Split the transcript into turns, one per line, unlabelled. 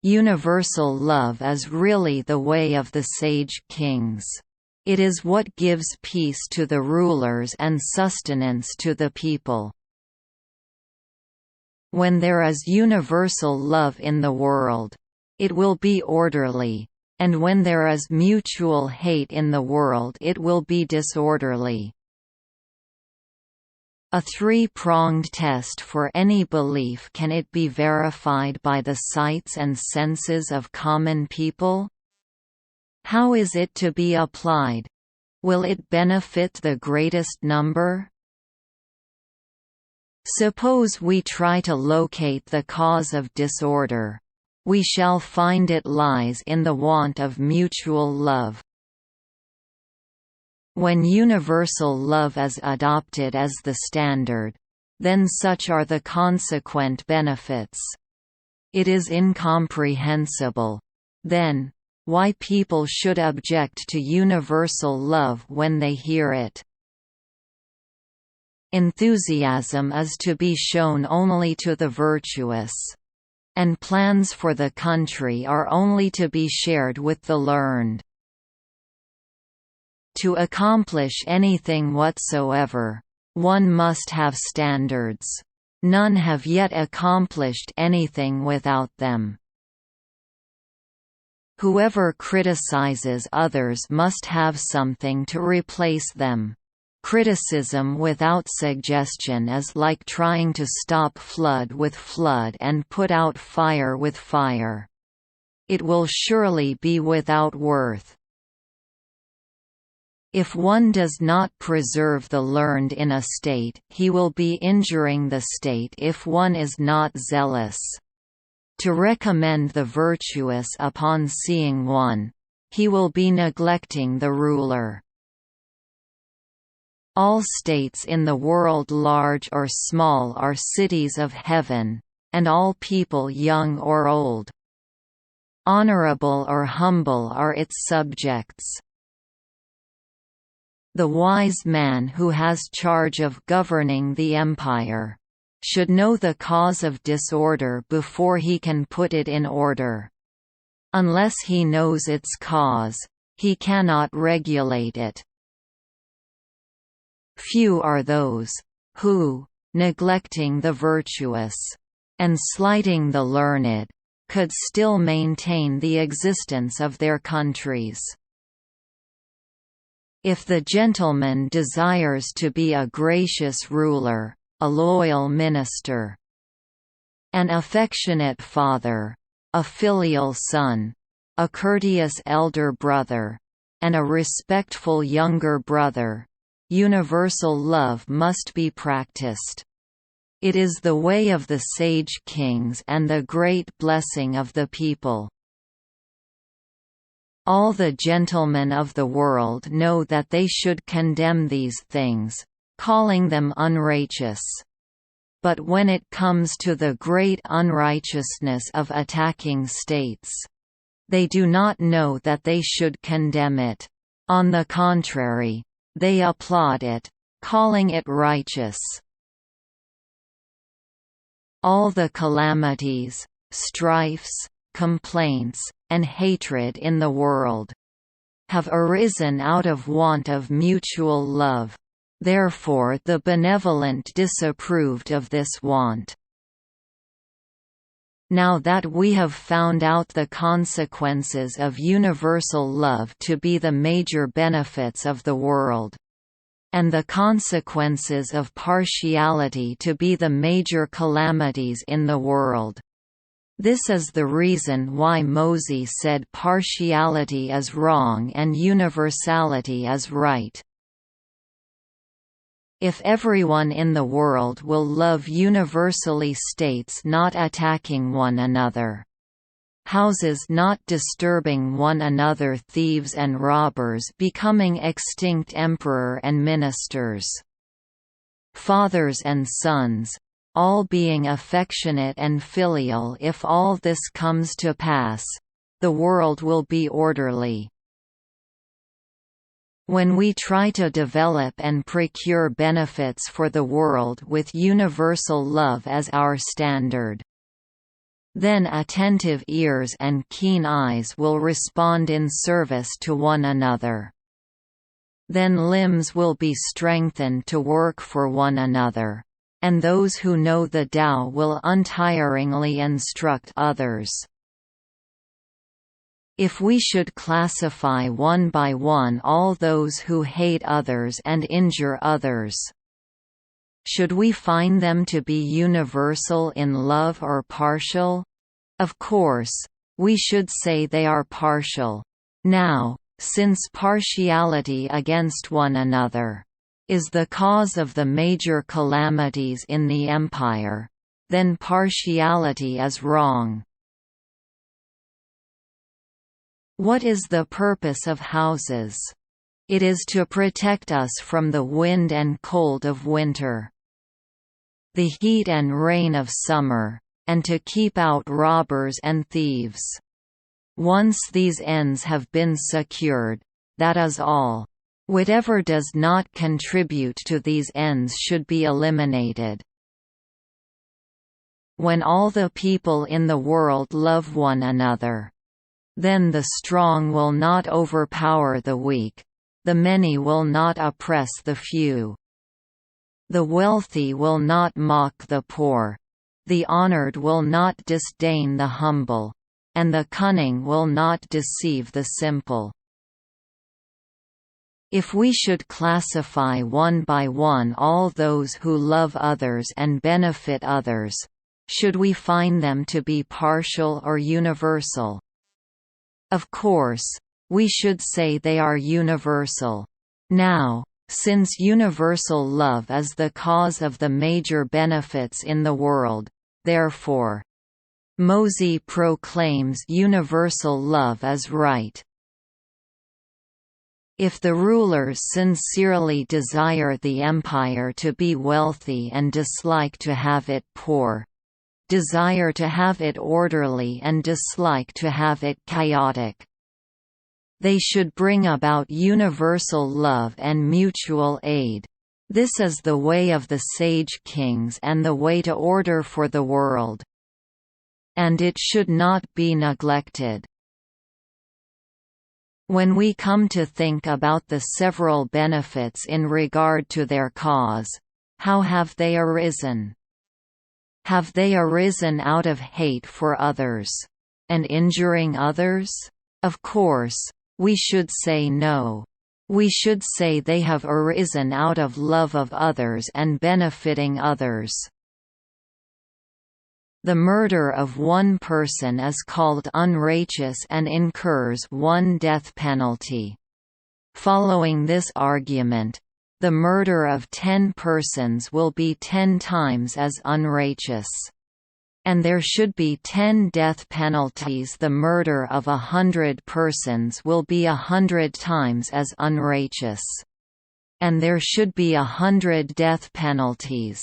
Universal love is really the way of the sage kings. It is what gives peace to the rulers and sustenance to the people. When there is universal love in the world, it will be orderly, and when there is mutual hate in the world it will be disorderly. A three-pronged test for any belief. Can it be verified by the sights and senses of common people? How is it to be applied? Will it benefit the greatest number? Suppose we try to locate the cause of disorder. We shall find it lies in the want of mutual love. When universal love is adopted as the standard, then such are the consequent benefits. It is incomprehensible, then, why people should object to universal love when they hear it. Enthusiasm is to be shown only to the virtuous, and plans for the country are only to be shared with the learned. To accomplish anything whatsoever, one must have standards. None have yet accomplished anything without them. Whoever criticizes others must have something to replace them. Criticism without suggestion is like trying to stop flood with flood and put out fire with fire. It will surely be without worth. If one does not preserve the learned in a state, he will be injuring the state if one is not zealous to recommend the virtuous upon seeing one. He will be neglecting the ruler. All states in the world, large or small, are cities of heaven, and all people, young or old, honorable or humble, are its subjects. The wise man who has charge of governing the empire should know the cause of disorder before he can put it in order. Unless he knows its cause, he cannot regulate it. Few are those who, neglecting the virtuous and slighting the learned, could still maintain the existence of their countries. If the gentleman desires to be a gracious ruler, a loyal minister, an affectionate father, a filial son, a courteous elder brother, and a respectful younger brother, universal love must be practiced. It is the way of the sage kings and the great blessing of the people. All the gentlemen of the world know that they should condemn these things, calling them unrighteous. But when it comes to the great unrighteousness of attacking states, they do not know that they should condemn it. On the contrary, they applaud it, calling it righteous. All the calamities, strifes, complaints, and hatred in the world have arisen out of want of mutual love. Therefore the benevolent disapproved of this want. Now that we have found out the consequences of universal love to be the major benefits of the world, and the consequences of partiality to be the major calamities in the world, this is the reason why Mozi said partiality is wrong and universality is right. If everyone in the world will love universally, states not attacking one another, houses not disturbing one another, thieves and robbers becoming extinct, emperor and ministers, fathers and sons, all being affectionate and filial, if all this comes to pass, the world will be orderly. When we try to develop and procure benefits for the world with universal love as our standard, Then attentive ears and keen eyes will respond in service to one another. Then limbs will be strengthened to work for one another, and those who know the Tao will untiringly instruct others. If we should classify one by one all those who hate others and injure others, should we find them to be universal in love or partial? Of course, we should say they are partial. Now, since partiality against one another is the cause of the major calamities in the empire, then partiality is wrong. What is the purpose of houses? It is to protect us from the wind and cold of winter, the heat and rain of summer, and to keep out robbers and thieves. Once these ends have been secured, that is all. Whatever does not contribute to these ends should be eliminated. When all the people in the world love one another, then the strong will not overpower the weak, the many will not oppress the few. The wealthy will not mock the poor, the honored will not disdain the humble, and the cunning will not deceive the simple. If we should classify one by one all those who love others and benefit others, should we find them to be partial or universal? Of course, we should say they are universal. Now, since universal love is the cause of the major benefits in the world, therefore, Mozi proclaims universal love is right. If the rulers sincerely desire the empire to be wealthy and dislike to have it poor, desire to have it orderly and dislike to have it chaotic, they should bring about universal love and mutual aid. This is the way of the sage kings and the way to order for the world. And it should not be neglected. When we come to think about the several benefits in regard to their cause, how have they arisen? Have they arisen out of hate for others, and injuring others? Of course, we should say no. We should say they have arisen out of love of others and benefiting others. The murder of one person is called unrighteous and incurs one death penalty. Following this argument, the murder of 10 persons will be 10 times as unrighteous. And there should be 10 death penalties. The murder of 100 persons will be 100 times as unrighteous. And there should be 100 death penalties.